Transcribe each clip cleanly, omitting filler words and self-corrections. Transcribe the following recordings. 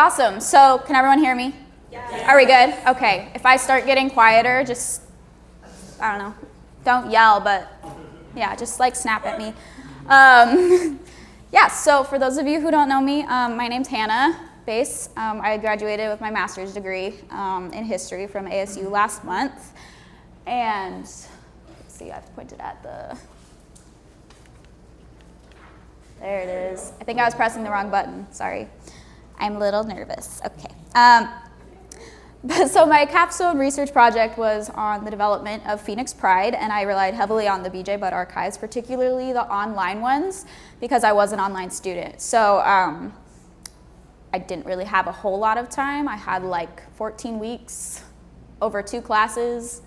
awesome. So can everyone hear me? Yeah. Are we good? Okay. If I start getting quieter, just, I don't know, don't yell, but yeah, just like snap at me. Yeah, so for those of you who don't know me, my name's Hannah Bass. I graduated with my master's degree in history from ASU last month. And let's see, I've pointed at there it is. I think I was pressing the wrong button, sorry. I'm a little nervous, okay. So my capstone research project was on the development of Phoenix Pride, and I relied heavily on the BJ Budd archives, particularly the online ones, because I was an online student. So I didn't really have a whole lot of time. I had like 14 weeks over 2 classes,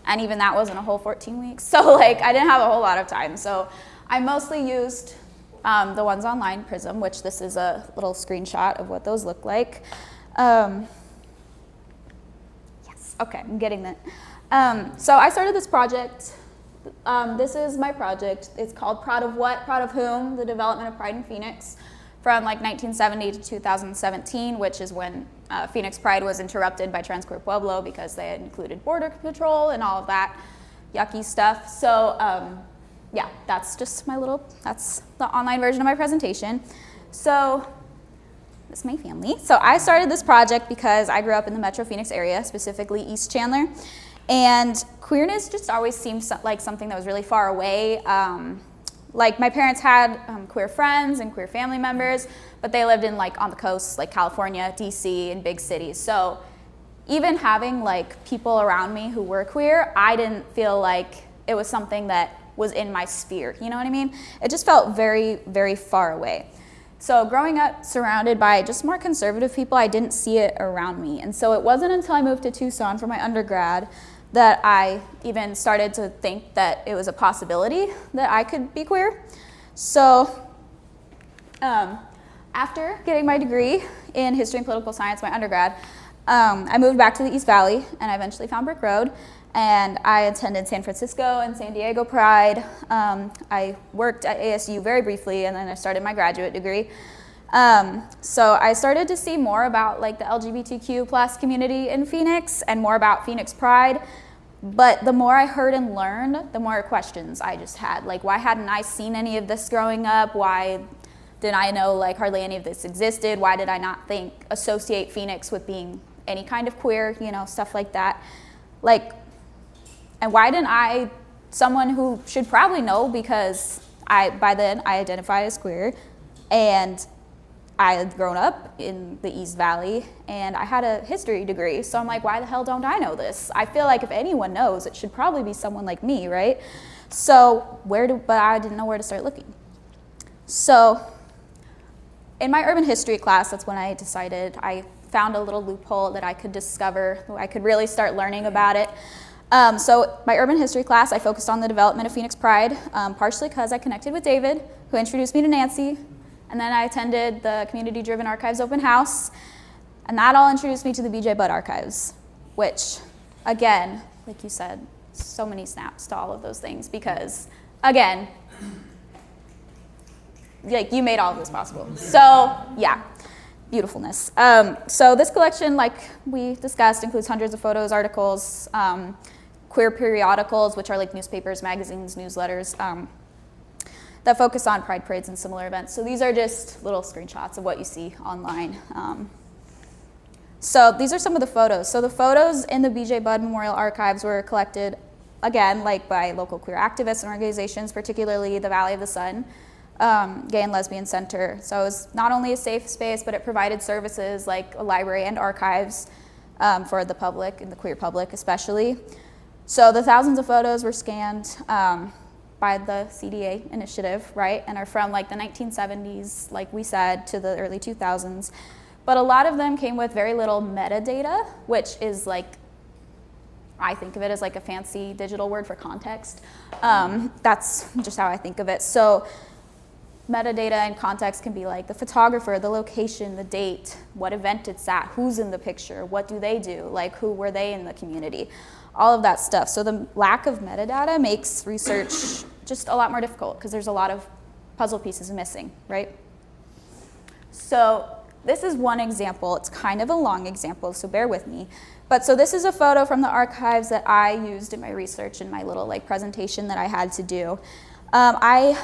and even that wasn't a whole 14 weeks. So like I didn't have a whole lot of time. So I mostly used the ones online, Prism, which this is a little screenshot of what those look like. Okay, I'm getting that. So I started this project. This is my project. It's called Proud of What? Proud of Whom? The Development of Pride in Phoenix from like 1970 to 2017, which is when Phoenix Pride was interrupted by Transqueer Pueblo because they had included border patrol and all of that yucky stuff. So yeah, that's just that's the online version of my presentation. So this is my family. So I started this project because I grew up in the Metro Phoenix area, specifically East Chandler, and queerness just always seemed like something that was really far away. Like my parents had queer friends and queer family members, but they lived in like on the coast, like California, DC, and big cities. So even having like people around me who were queer, I didn't feel like it was something that was in my sphere, you know what I mean? It just felt very, very far away. So growing up surrounded by just more conservative people, I didn't see it around me. And so it wasn't until I moved to Tucson for my undergrad that I even started to think that it was a possibility that I could be queer. So after getting my degree in history and political science, my undergrad, I moved back to the East Valley and I eventually found Brick Road. And I attended San Francisco and San Diego Pride. I worked at ASU very briefly, and then I started my graduate degree. So I started to see more about like the LGBTQ plus community in Phoenix and more about Phoenix Pride. But the more I heard and learned, the more questions I just had. Like, why hadn't I seen any of this growing up? Why didn't I know like hardly any of this existed? Why did I not associate Phoenix with being any kind of queer, you know, stuff like that? And why didn't someone who should probably know, because by then I identify as queer and I had grown up in the East Valley and I had a history degree. So I'm like, why the hell don't I know this? I feel like if anyone knows, it should probably be someone like me, right? So but I didn't know where to start looking. So in my urban history class, that's when I decided I found a little loophole that I could discover, I could really start learning about it. So my urban history class, I focused on the development of Phoenix Pride, partially because I connected with David, who introduced me to Nancy, and then I attended the community-driven archives open house, and that all introduced me to the BJ Budd archives, which, again, like you said, so many snaps to all of those things, because, again, like you made all of this possible. So, yeah. Beautifulness. So this collection, like we discussed, includes hundreds of photos, articles, queer periodicals, which are like newspapers, magazines, newsletters, that focus on pride parades and similar events. So these are just little screenshots of what you see online. So these are some of the photos. So the photos in the BJ Budd Memorial Archives were collected, again, like by local queer activists and organizations, particularly the Valley of the Sun, Gay and Lesbian Center. So it was not only a safe space, but it provided services like a library and archives for the public and the queer public especially. So the thousands of photos were scanned by the CDA initiative, right? And are from like the 1970s, like we said, to the early 2000s. But a lot of them came with very little metadata, which is like, I think of it as like a fancy digital word for context. That's just how I think of it. So metadata and context can be like the photographer, the location, the date, what event it's at, who's in the picture, what do they do, like who were they in the community, all of that stuff. So the lack of metadata makes research just a lot more difficult because there's a lot of puzzle pieces missing, right? So this is one example. It's kind of a long example, so bear with me. But so this is a photo from the archives that I used in my research in my little like presentation that I had to do. I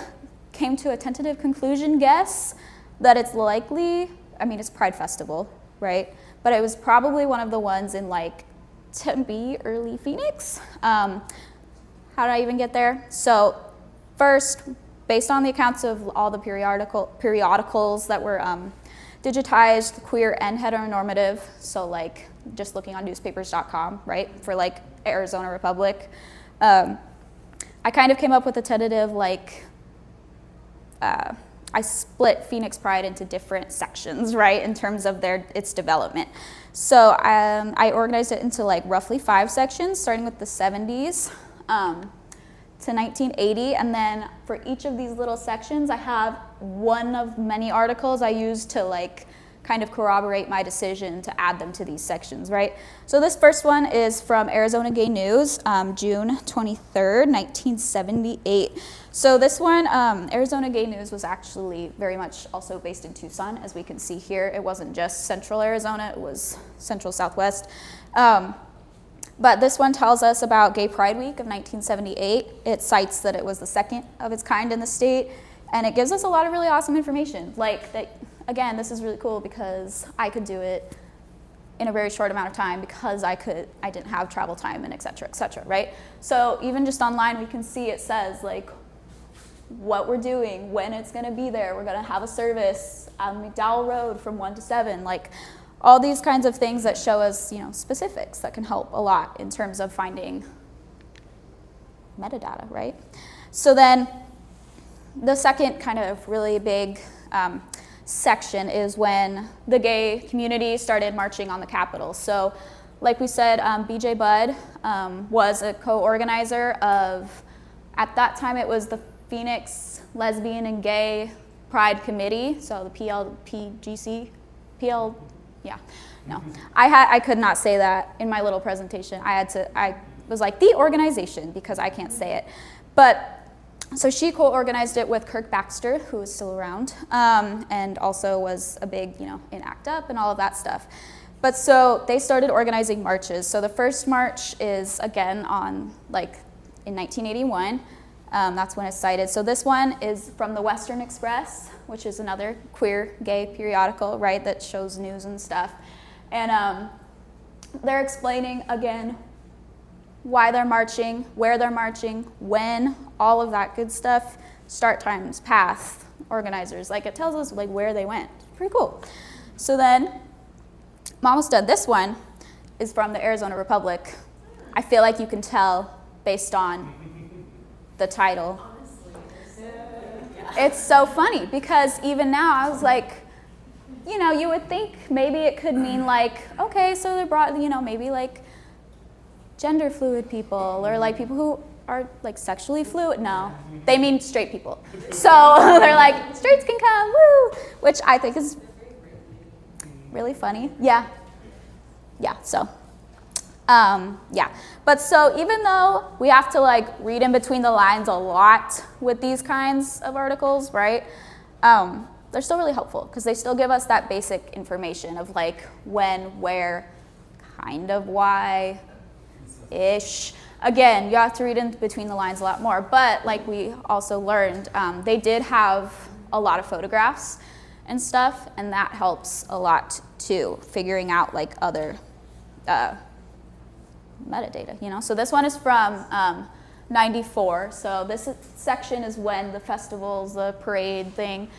came to a tentative conclusion guess that it's likely, I mean, it's Pride Festival, right? But it was probably one of the ones in like Tempe, early Phoenix. How did I even get there? So first, based on the accounts of all the periodicals that were digitized, queer and heteronormative, so like just looking on newspapers.com, right, for like Arizona Republic, I kind of came up with a tentative, like, I split Phoenix Pride into different sections, right, in terms of its development. So I organized it into like roughly 5 sections, starting with the 70s to 1980, and then for each of these little sections, I have one of many articles I used to like kind of corroborate my decision to add them to these sections, right? So this first one is from Arizona Gay News, June 23rd, 1978. So this one, Arizona Gay News was actually very much also based in Tucson, as we can see here. It wasn't just central Arizona, it was central Southwest. But this one tells us about Gay Pride Week of 1978. It cites that it was the second of its kind in the state, and it gives us a lot of really awesome information. Like that, again, this is really cool because I could do it in a very short amount of time because I didn't have travel time and et cetera, right? So even just online, we can see it says like what we're doing, when it's gonna be there. We're gonna have a service on McDowell Road from 1 to 7, like all these kinds of things that show us, you know, specifics that can help a lot in terms of finding metadata, right? So then the second kind of really big section is when the gay community started marching on the Capitol. So like we said, BJ Budd was a co-organizer of, at that time it was the Phoenix Lesbian and Gay Pride Committee, so the I could not say that in my little presentation. I was like, the organization, because I can't say it. But so she co-organized it with Kirk Baxter, who is still around, and also was a big, you know, in ACT UP and all of that stuff. But so they started organizing marches. So the first march is, again, on, like, in 1981. That's when it's cited. So this one is from the Western Express, which is another queer gay periodical, right, that shows news and stuff. And they're explaining, again, why they're marching, where they're marching, when, all of that good stuff, start times, path, organizers. Like, it tells us like where they went. Pretty cool. So then, I'm almost done. This one is from the Arizona Republic. I feel like you can tell based on the title. It's so funny because even now I was like, you know, you would think maybe it could mean like, okay, so they brought, you know, maybe like gender fluid people or like people who are like sexually fluid. No, they mean straight people. So they're like, straights can come, woo, which I think is really funny. Yeah, so. Yeah, but so even though we have to like read in between the lines a lot with these kinds of articles, right, they're still really helpful because they still give us that basic information of like when, where, kind of why-ish. Again, you have to read in between the lines a lot more, but like we also learned, they did have a lot of photographs and stuff, and that helps a lot too, figuring out like other metadata, you know? So this one is from 94. So this section is when the festivals, the parade thing,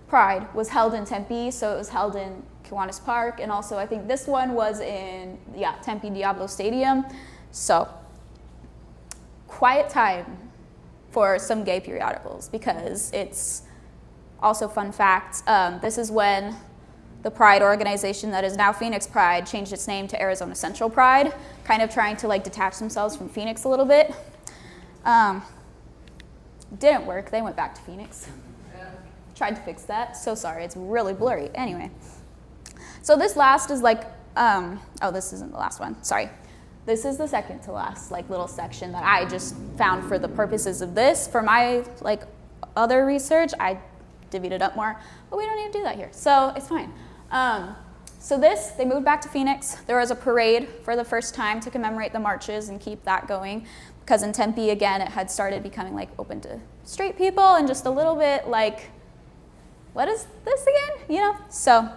Pride, was held in Tempe. So it was held in Kiwanis Park. And also I think this one was in, Tempe Diablo Stadium. So quiet time for some gay periodicals because it's also fun fact. This is when the Pride organization that is now Phoenix Pride changed its name to Arizona Central Pride, kind of trying to like detach themselves from Phoenix a little bit. Didn't work, they went back to Phoenix. Tried to fix that, so sorry, it's really blurry. Anyway, so this last is like, this isn't the last one, sorry. This is the second to last like little section that I just found for the purposes of this. For my like other research, I divvied it up more, but we don't need to do that here, so it's fine. So they moved back to Phoenix. There was a parade for the first time to commemorate the marches and keep that going, because in Tempe, again, it had started becoming like open to straight people and just a little bit like, what is this again? You know? So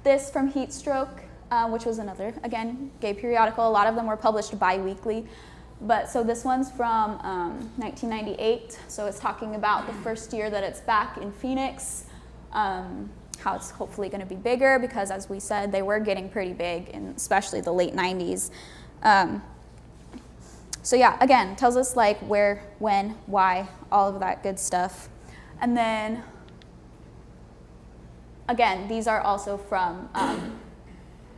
this from Heat Stroke, which was another, again, gay periodical. A lot of them were published bi-weekly. But so this one's from 1998. So it's talking about the first year that it's back in Phoenix, how it's hopefully going to be bigger, because as we said, they were getting pretty big, in especially the late 90s. So yeah, again, tells us like where, when, why, all of that good stuff. And then, again, these are also from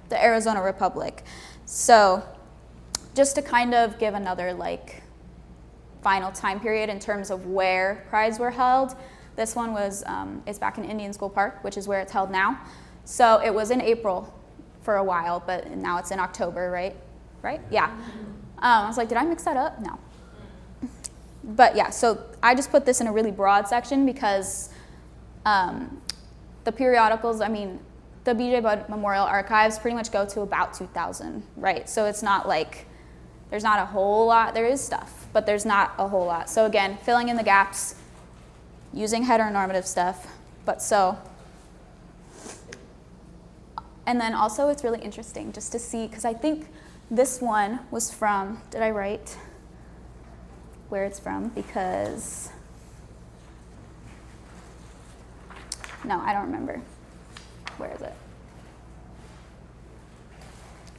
the Arizona Republic. So just to kind of give another like final time period in terms of where prides were held, this one was, it's back in Indian School Park, which is where it's held now. So it was in April for a while, but now it's in October, right? Right? Yeah. I was like, did I mix that up? No. But yeah, so I just put this in a really broad section because the periodicals, I mean, the BJ Budd Memorial Archives pretty much go to about 2000, right? So it's not like, there's not a whole lot, there is stuff, but there's not a whole lot. So again, filling in the gaps, using heteronormative stuff, but so. And then also it's really interesting just to see, because I think this one was from, did I write where it's from? Because, no, I don't remember. Where is it?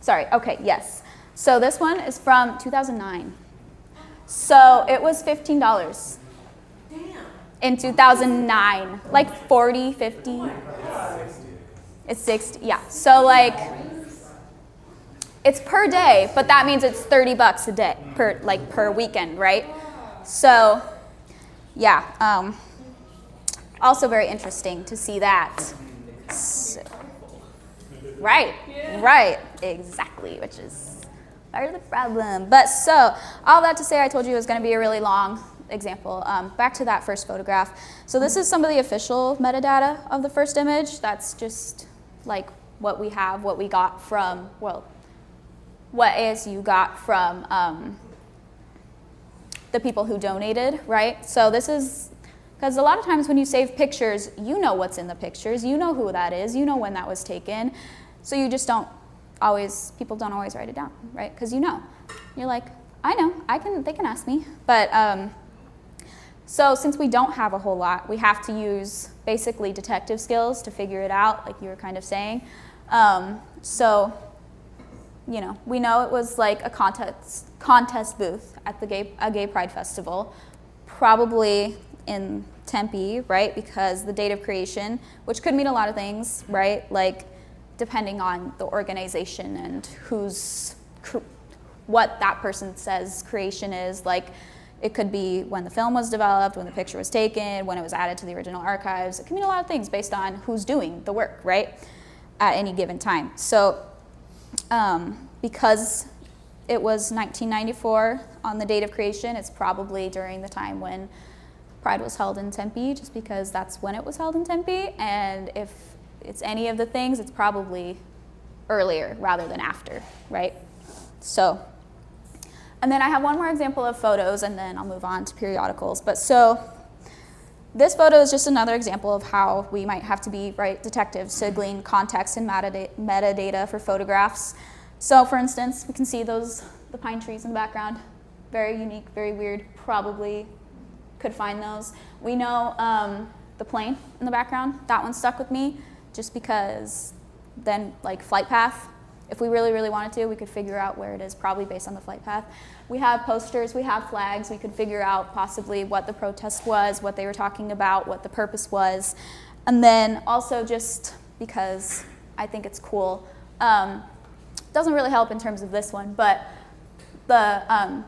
Sorry, okay, yes. So this one is from 2009. So it was $15 in 2009, like 40, 50. It's 60, yeah. So like, it's per day, but that means it's $30 a day, per weekend, right? So, yeah, also very interesting to see that. So, right, exactly, which is part of the problem. But so, all that to say, I told you it was going to be a really long example. Back to that first photograph. So this is some of the official metadata of the first image. That's just like what we have, what we got from, well, what ASU got from the people who donated, right? So this is, because a lot of times when you save pictures, you know what's in the pictures, you know who that is, you know when that was taken, so you just don't always, people don't always write it down, right? Because you know. You're like, I know, they can ask me. But, so since we don't have a whole lot, we have to use basically detective skills to figure it out, like you were kind of saying. So, you know, we know it was like a contest booth at a gay pride festival, probably in Tempe, right? Because the date of creation, which could mean a lot of things, right? Like depending on the organization and what that person says creation is. Like it could be when the film was developed, when the picture was taken, when it was added to the original archives. It can mean a lot of things based on who's doing the work, right? At any given time. So because it was 1994 on the date of creation, it's probably during the time when Pride was held in Tempe, just because that's when it was held in Tempe. And if it's any of the things, it's probably earlier rather than after, right? So, and then I have one more example of photos, and then I'll move on to periodicals. But so, this photo is just another example of how we might have to be, right, detectives to glean context and metadata for photographs. So for instance, we can see the pine trees in the background. Very unique, very weird, probably could find those. We know the plane in the background, that one stuck with me just because then like flight path, if we really, really wanted to, we could figure out where it is, probably based on the flight path. We have posters, we have flags, we could figure out possibly what the protest was, what they were talking about, what the purpose was. And then also just because I think it's cool, doesn't really help in terms of this one, but the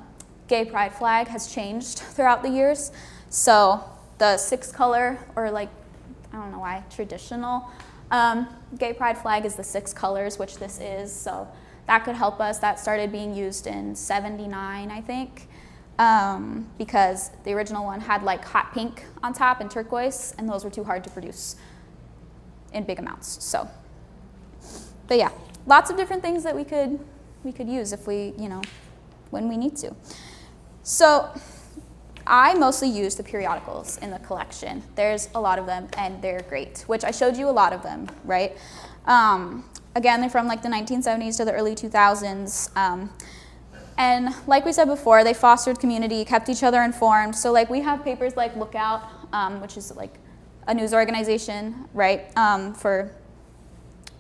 gay pride flag has changed throughout the years. So the 6-color, or like, I don't know why, traditional gay pride flag is the 6 colors, which this is. So that could help us. That started being used in '79, I think, because the original one had like hot pink on top and turquoise, and those were too hard to produce. in big amounts. So, but yeah, lots of different things that we could use if we, when we need to. So I mostly use the periodicals in the collection. There's a lot of them, and they're great, which I showed you a lot of them, right? Again, they're from like the 1970s to the early 2000s. And like we said before, they fostered community, kept each other informed. So like we have papers like Lookout, which is like a news organization, right, for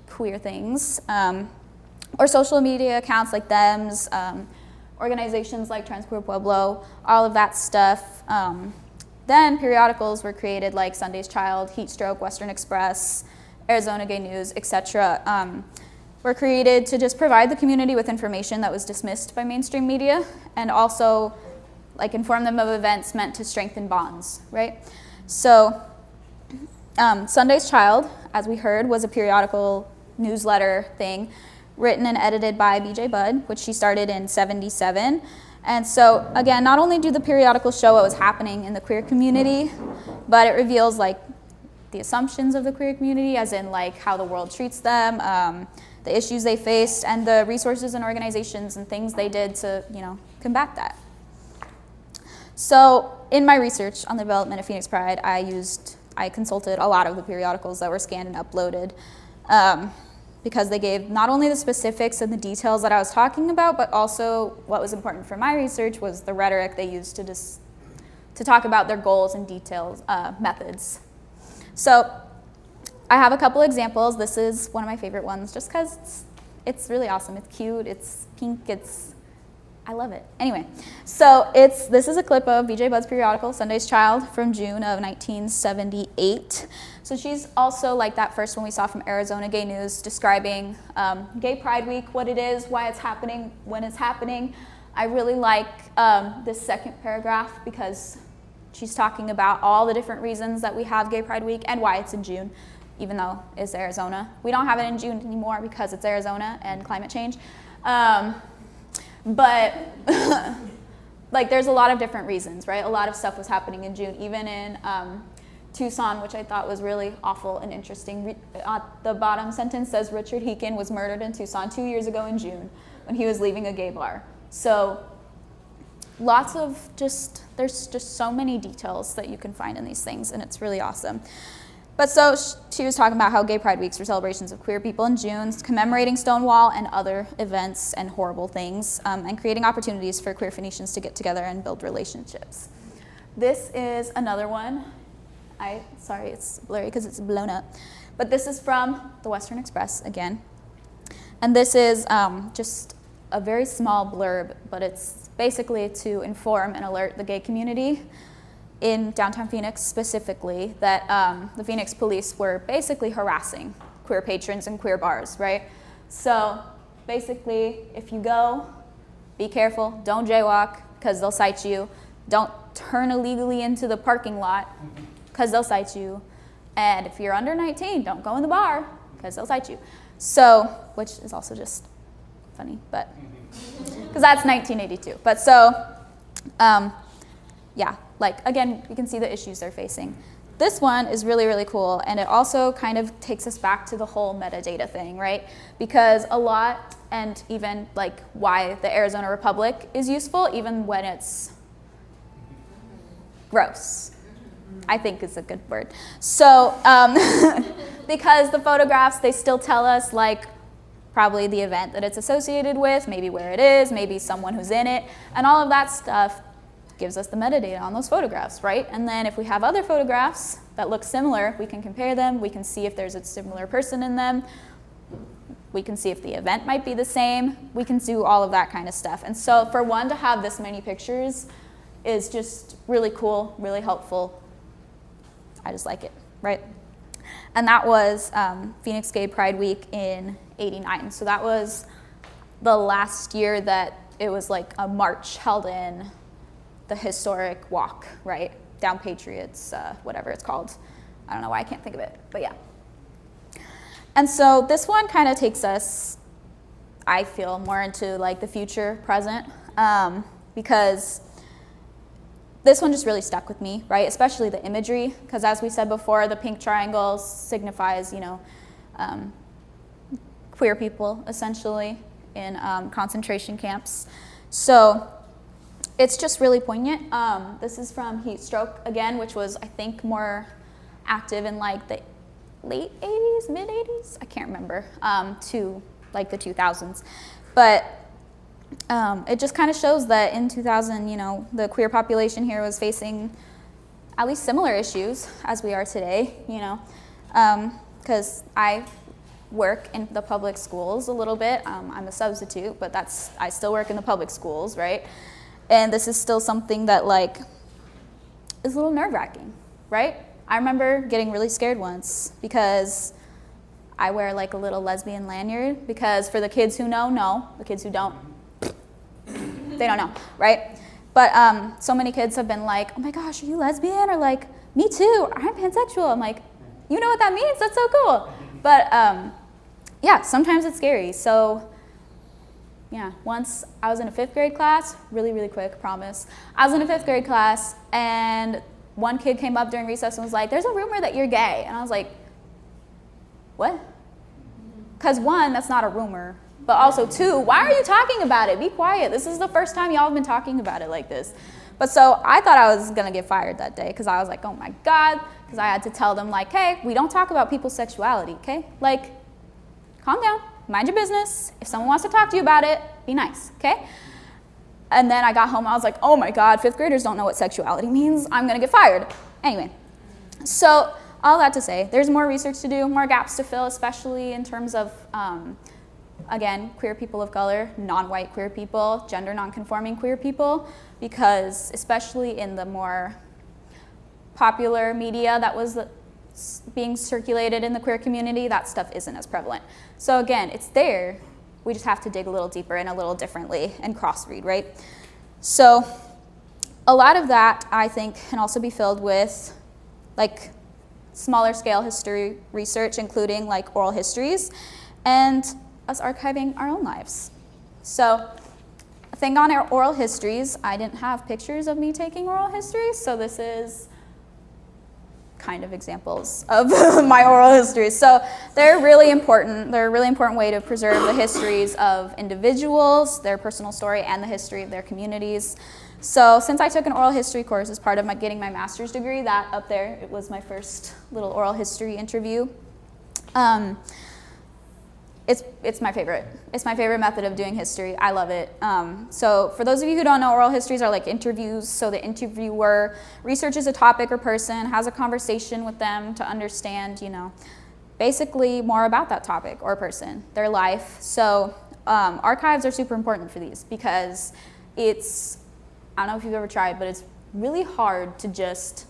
queer things, or social media accounts like Them's, organizations like Trans Queer Pueblo, all of that stuff. Then periodicals were created like Sunday's Child, Heat Stroke, Western Express, Arizona Gay News, etc. Were created to just provide the community with information that was dismissed by mainstream media, and also like inform them of events meant to strengthen bonds, right? So Sunday's Child, as we heard, was a periodical newsletter thing written and edited by B.J. Budd, which she started in '77. And so again, not only do the periodicals show what was happening in the queer community, but it reveals like the assumptions of the queer community, as in like how the world treats them, the issues they faced, and the resources and organizations and things they did to, combat that. So in my research on the development of Phoenix Pride, I consulted a lot of the periodicals that were scanned and uploaded, because they gave not only the specifics and the details that I was talking about, but also what was important for my research was the rhetoric they used to talk about their goals and details, methods. So I have a couple examples. This is one of my favorite ones just because it's really awesome. It's cute, it's pink, I love it. Anyway, so this is a clip of B.J. Budd's periodical, Sunday's Child, from June of 1978. So she's also like that first one we saw from Arizona Gay News, describing Gay Pride Week, what it is, why it's happening, when it's happening. I really like this second paragraph because she's talking about all the different reasons that we have Gay Pride Week and why it's in June, even though it's Arizona. We don't have it in June anymore because it's Arizona and climate change. But like there's a lot of different reasons, right? A lot of stuff was happening in June, even in Tucson, which I thought was really awful and interesting. The bottom sentence says Richard Heakin was murdered in Tucson 2 years ago in June when he was leaving a gay bar. So there's just so many details that you can find in these things, and it's really awesome. But so she was talking about how Gay Pride Weeks were celebrations of queer people in June, commemorating Stonewall and other events and horrible things, and creating opportunities for queer Phoenicians to get together and build relationships. This is another one. Sorry, it's blurry because it's blown up. But this is from the Western Express again. And this is just a very small blurb, but it's basically to inform and alert the gay community in downtown Phoenix specifically that the Phoenix police were basically harassing queer patrons in queer bars, right? So basically, if you go, be careful, don't jaywalk because they'll cite you. Don't turn illegally into the parking lot because they'll cite you. And if you're under 19, don't go in the bar because they'll cite you. So, which is also just funny, but because that's 1982. But so, yeah, like again, you can see the issues they're facing. This one is really, really cool, and it also kind of takes us back to the whole metadata thing, right? Because a lot, and even like why the Arizona Republic is useful, even when it's gross, I think is a good word. So, because the photographs, they still tell us like probably the event that it's associated with, maybe where it is, maybe someone who's in it, and all of that stuff gives us the metadata on those photographs, right? And then if we have other photographs that look similar, we can compare them, we can see if there's a similar person in them, we can see if the event might be the same, we can do all of that kind of stuff. And so for one to have this many pictures is just really cool, really helpful. I just like it, right? And that was Phoenix Gay Pride Week in '89. So that was the last year that it was like a march held in the historic walk, right? Down Patriots, whatever it's called. I don't know why I can't think of it, but yeah. And so this one kind of takes us, I feel, more into like the future, present, because this one just really stuck with me, right? Especially the imagery, because as we said before, the pink triangle signifies, queer people, essentially, in concentration camps. So it's just really poignant. This is from Heat Stroke, again, which was, I think, more active in like the late 80s, mid 80s, I can't remember, to like the 2000s. But it just kind of shows that in 2000, the queer population here was facing at least similar issues as we are today, because I work in the public schools a little bit. I'm a substitute, but I still work in the public schools, right? And this is still something that like is a little nerve-wracking, right? I remember getting really scared once because I wear like a little lesbian lanyard, because for the kids who know, the kids who don't, they don't know, right? But so many kids have been like, oh my gosh, are you lesbian? Or like, me too, I'm pansexual. I'm like, you know what that means? That's so cool. But yeah, sometimes it's scary. So yeah, once I was in a 5th grade class, really, really quick, promise. I was in a 5th grade class, and one kid came up during recess and was like, there's a rumor that you're gay. And I was like, what? Because 1, that's not a rumor. But also 2, why are you talking about it? Be quiet. This is the first time y'all have been talking about it like this. But so I thought I was going to get fired that day, because I was like, oh my God, because I had to tell them like, hey, we don't talk about people's sexuality, okay? Like, calm down, mind your business. If someone wants to talk to you about it, be nice, okay? And then I got home, I was like, oh my God, 5th graders don't know what sexuality means. I'm going to get fired. Anyway, so all that to say, there's more research to do, more gaps to fill, especially in terms of, again, queer people of color, non-white queer people, gender non-conforming queer people, because especially in the more popular media that was being circulated in the queer community, that stuff isn't as prevalent. So again, it's there. We just have to dig a little deeper and a little differently and cross-read, right? So a lot of that, I think, can also be filled with like smaller scale history research, including like oral histories, and us archiving our own lives. So a thing on our oral histories, I didn't have pictures of me taking oral histories, so this is kind of examples of my oral histories. So they're really important. They're a really important way to preserve the histories of individuals, their personal story, and the history of their communities. So since I took an oral history course as part of getting my master's degree, that up there, it was my first little oral history interview. It's my favorite. It's my favorite method of doing history. I love it. So for those of you who don't know, oral histories are like interviews. So the interviewer researches a topic or person, has a conversation with them to understand, basically more about that topic or person, their life. So archives are super important for these, because I don't know if you've ever tried, but it's really hard to just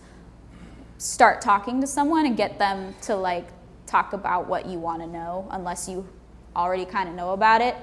start talking to someone and get them to like talk about what you want to know, unless you already kind of know about it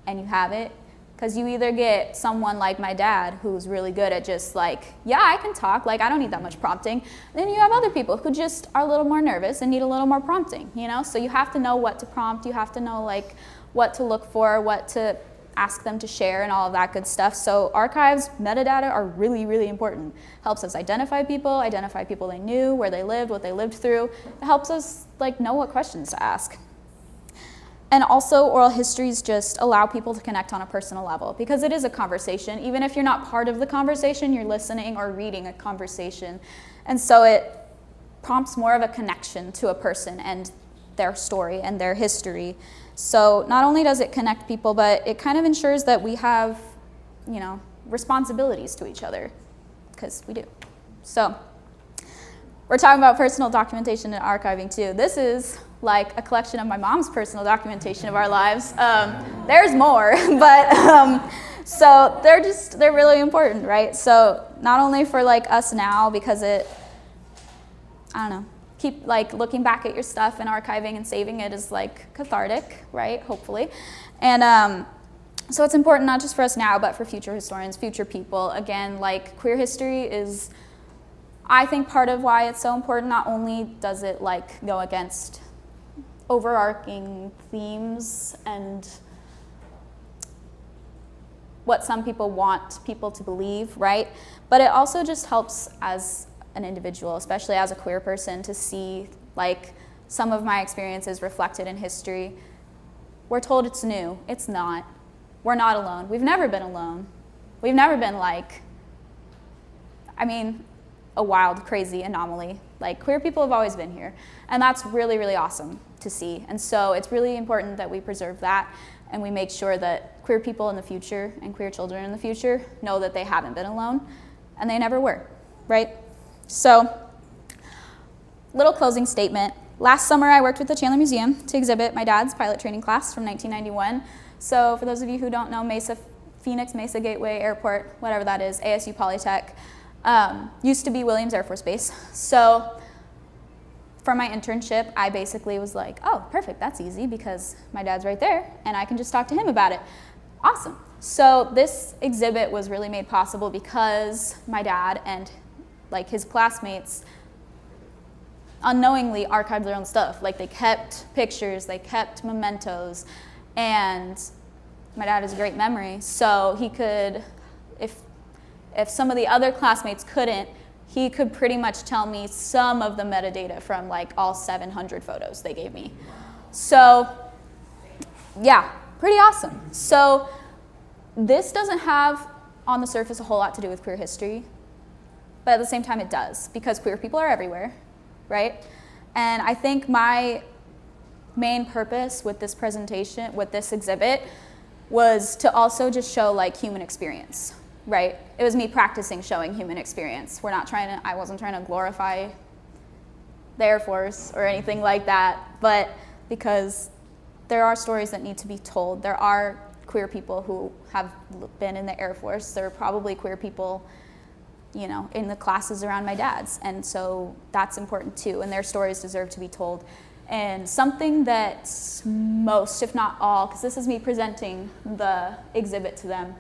and you have it. Because you either get someone like my dad, who's really good at just like, yeah, I can talk, like I don't need that much prompting. Then you have other people who just are a little more nervous and need a little more prompting, So you have to know what to prompt, you have to know like what to look for, what to ask them to share, and all of that good stuff. So archives, metadata are really, really important. Helps us identify people they knew, where they lived, what they lived through. It helps us like know what questions to ask. And also oral histories just allow people to connect on a personal level, because it is a conversation. Even if you're not part of the conversation, you're listening or reading a conversation. And so it prompts more of a connection to a person and their story and their history. So not only does it connect people, but it kind of ensures that we have, responsibilities to each other, because we do. So we're talking about personal documentation and archiving too. This is like a collection of my mom's personal documentation of our lives. There's more, but so they're really important, right? So not only for like us now, because keep like looking back at your stuff and archiving and saving it is like cathartic, right? Hopefully. And so it's important not just for us now, but for future historians, future people. Again, like queer history is, I think, part of why it's so important. Not only does it like go against overarching themes and what some people want people to believe, right? But it also just helps as an individual, especially as a queer person, to see like some of my experiences reflected in history. We're told it's new. It's not. We're not alone. We've never been alone. We've never been like, I mean, a wild, crazy anomaly. Like, queer people have always been here. And that's really, really awesome to see. And so it's really important that we preserve that and we make sure that queer people in the future and queer children in the future know that they haven't been alone, and they never were, right? So, little closing statement. Last summer, I worked with the Chandler Museum to exhibit my dad's pilot training class from 1991. So for those of you who don't know, Phoenix Mesa Gateway Airport, whatever that is, ASU Polytech, used to be Williams Air Force Base. So for my internship, I basically was like, oh, perfect, that's easy because my dad's right there and I can just talk to him about it. Awesome. So this exhibit was really made possible because my dad and like his classmates unknowingly archived their own stuff. Like, they kept pictures, they kept mementos, and my dad has a great memory, so he could, if some of the other classmates couldn't, he could pretty much tell me some of the metadata from like all 700 photos they gave me. So yeah, pretty awesome. So this doesn't have on the surface a whole lot to do with queer history, but at the same time it does, because queer people are everywhere, right? And I think my main purpose with this presentation, with this exhibit, was to also just show like human experience, right? It was me practicing showing human experience. I wasn't trying to glorify the Air Force or anything like that, but because there are stories that need to be told. There are queer people who have been in the Air Force. There are probably queer people, you know, in the classes around my dad's, and so that's important too, and their stories deserve to be told. And something that most, if not all, because this is me presenting the exhibit to them,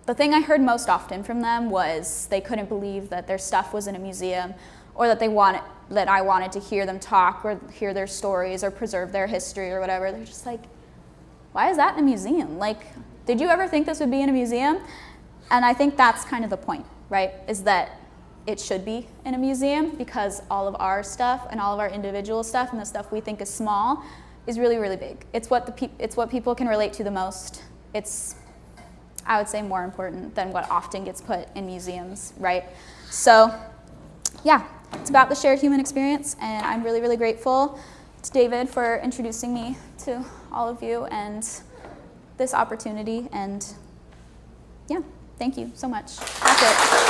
the thing I heard most often from them was they couldn't believe that their stuff was in a museum, or that I wanted to hear them talk or hear their stories or preserve their history or whatever. They're just like, why is that in a museum? Like, did you ever think this would be in a museum? And I think that's kind of the point, right? Is that it should be in a museum, because all of our stuff and all of our individual stuff and the stuff we think is small is really, really big. It's what people can relate to the most. It's, I would say, more important than what often gets put in museums, right? So yeah, it's about the shared human experience, and I'm really, really grateful to David for introducing me to all of you and this opportunity, and yeah, thank you so much. That's it.